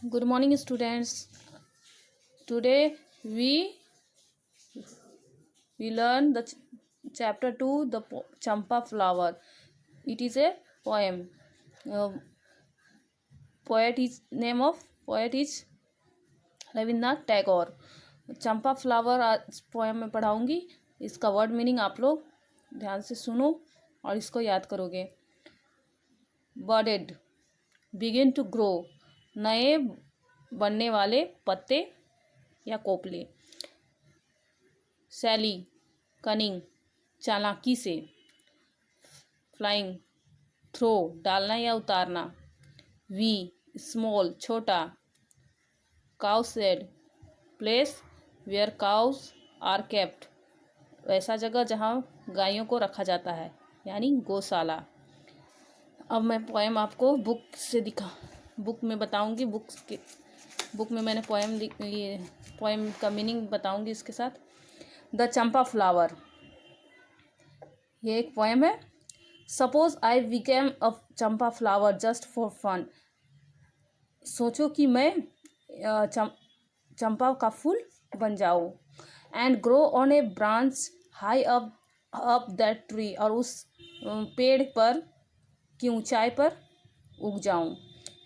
Good morning, students. Today we learn the chapter 2, the Champa flower. It is a poem. Uh, Name of poet is Rabindranath Tagore. Champa flower आज poem में पढ़ाऊंगी. इसका word meaning आप लोग ध्यान से सुनो और इसको याद करोगे. बर्डेड, बिगिन टू ग्रो, नए बनने वाले पत्ते या कोपले. सैली, कनिंग, चालाकी से. फ्लाइंग, थ्रो, डालना या उतारना. वी, स्मॉल, छोटा. Cow shed, place where cows are kept, वैसा जगह जहाँ गायों को रखा जाता है, यानी गौशाला. अब मैं पोएम आपको बुक में बताऊंगी. बुक में मैंने पोएम का मीनिंग बताऊंगी इसके साथ. द चंपा फ्लावर, ये एक पोएम है. Suppose I became a champa flower just for fun. सोचो कि मैं चंपा का फूल बन जाऊं. And grow on a branch high up that tree, और उस पेड़ पर की ऊंचाई पर उग जाऊं.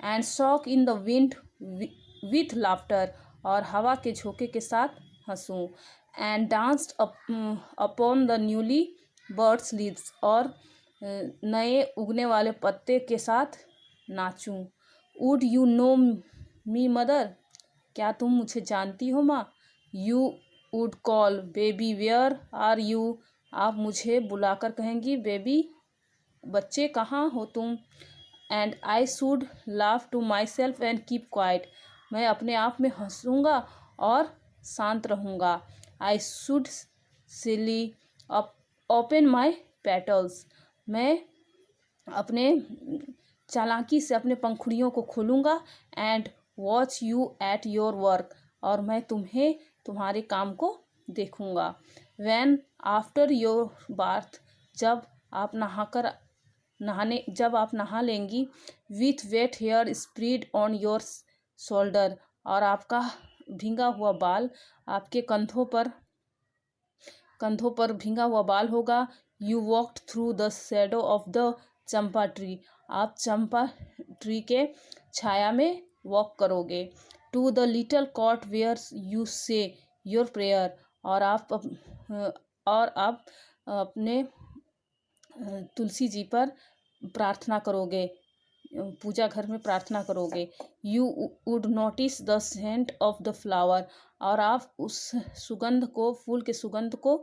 And shock in the wind with laughter, और हवा के झोंके के साथ हंसूं. And danced upon the newly birds leaves, और नए उगने वाले पत्ते के साथ नाचूं. Would you know me mother, क्या तुम मुझे जानती हो माँ. You would call baby where are you, आप मुझे बुलाकर कहेंगी बेबी, बच्चे कहाँ हो तुम. And I should laugh to myself and keep quiet, मैं अपने आप में हंसूंगा और शांत रहूँगा. I should slyly open my petals, मैं अपने चालाकी से अपने पंखुड़ियों को खोलूँगा. And watch you at your work, और मैं तुम्हें तुम्हारे काम को देखूँगा. व्हेन आफ्टर योर बाथ, जब आप नहा लेंगी. With wet hair spread on your shoulder, और आपका भींगा हुआ बाल आपके कंधों पर भींगा हुआ बाल होगा. You walked through the shadow of the champa tree, आप चंपा ट्री के छाया में वॉक करोगे. To the little cot where you say your prayer, और आप अपने तुलसी जी पर प्रार्थना करोगे, पूजा घर में प्रार्थना करोगे. You would notice the scent of the flower, और आप उस सुगंध को, फूल के सुगंध को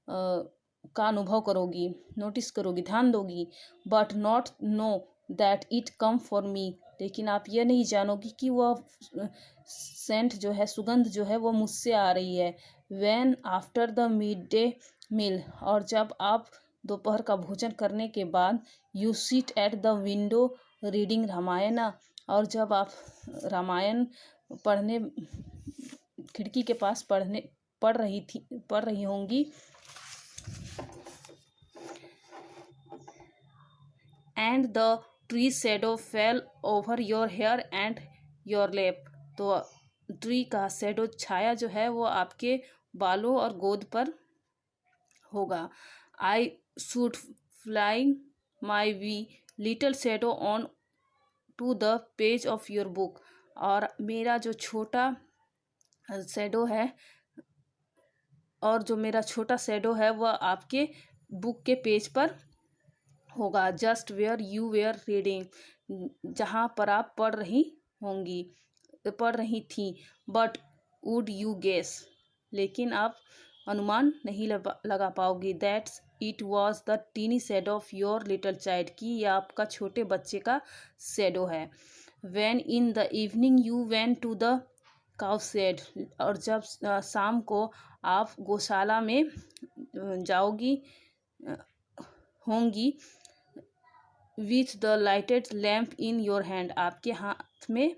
का अनुभव करोगी, नोटिस करोगी, ध्यान दोगी. But not know that it come for me, लेकिन आप ये नहीं जानोगी कि वह सेंट जो है, सुगंध जो है, वो मुझसे आ रही है. When after the midday meal, और जब आप दोपहर का भोजन करने के बाद. You sit at the window reading Ramayana, और जब आप रामायण पढ़ने खिड़की के पास पढ़ रही होंगी. And the tree shadow fell over your hair and your lap, तो ट्री का शेडो, छाया जो है, वो आपके बालों और गोद पर होगा. I should fly my wee little shadow onto the page of your book, और मेरा जो छोटा शेडो है, वह आपके बुक के पेज पर होगा. Just where you were reading, जहाँ पर आप पढ़ रही थी. बट वुड यू गेस, लेकिन आप अनुमान नहीं लगा पाओगी. That's it was the tiny shadow of your little child, की यह आपका छोटे बच्चे का शेडो है. When in the evening you went to the cow shed, और जब शाम को आप गौशाला में होंगी. With the lighted lamp in your hand, आपके हाथ में,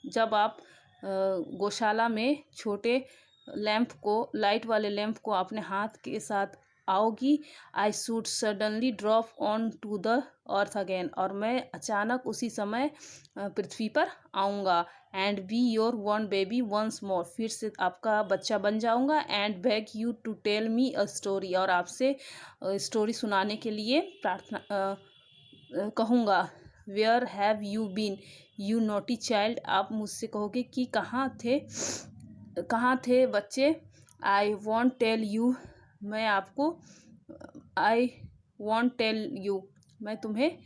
जब आप गौशाला में छोटे लाइट वाले लैंप को अपने हाथ के साथ आओगी, I should suddenly drop onto the earth again, और मैं अचानक उसी समय पृथ्वी पर आऊँगा, and be your one baby once more, फिर से आपका बच्चा बन जाऊँगा, and beg you to tell me a story, और आपसे स्टोरी सुनाने के लिए प्रार्थना कहूँगा। Where have you been you naughty child, आप मुझसे कहोगे कि कहाँ थे बच्चे। आई वॉन्ट टेल यू, मैं आपको आई वॉन्ट टेल यू, मैं तुम्हें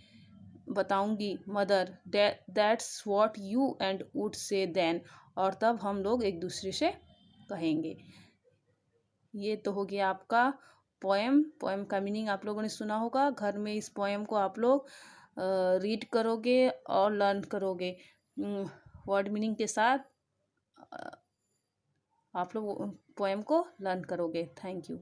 बताऊंगी। Mother, that's what you and would say then, और तब हम लोग एक दूसरे से कहेंगे। ये तो हो गया आपका पोएम का मीनिंग आप लोगों ने सुना होगा। घर में इस पोएम को आप लोग रीड करोगे और लर्न करोगे वर्ड मीनिंग के साथ। आप लोग पोएम को लर्न करोगे। Thank you.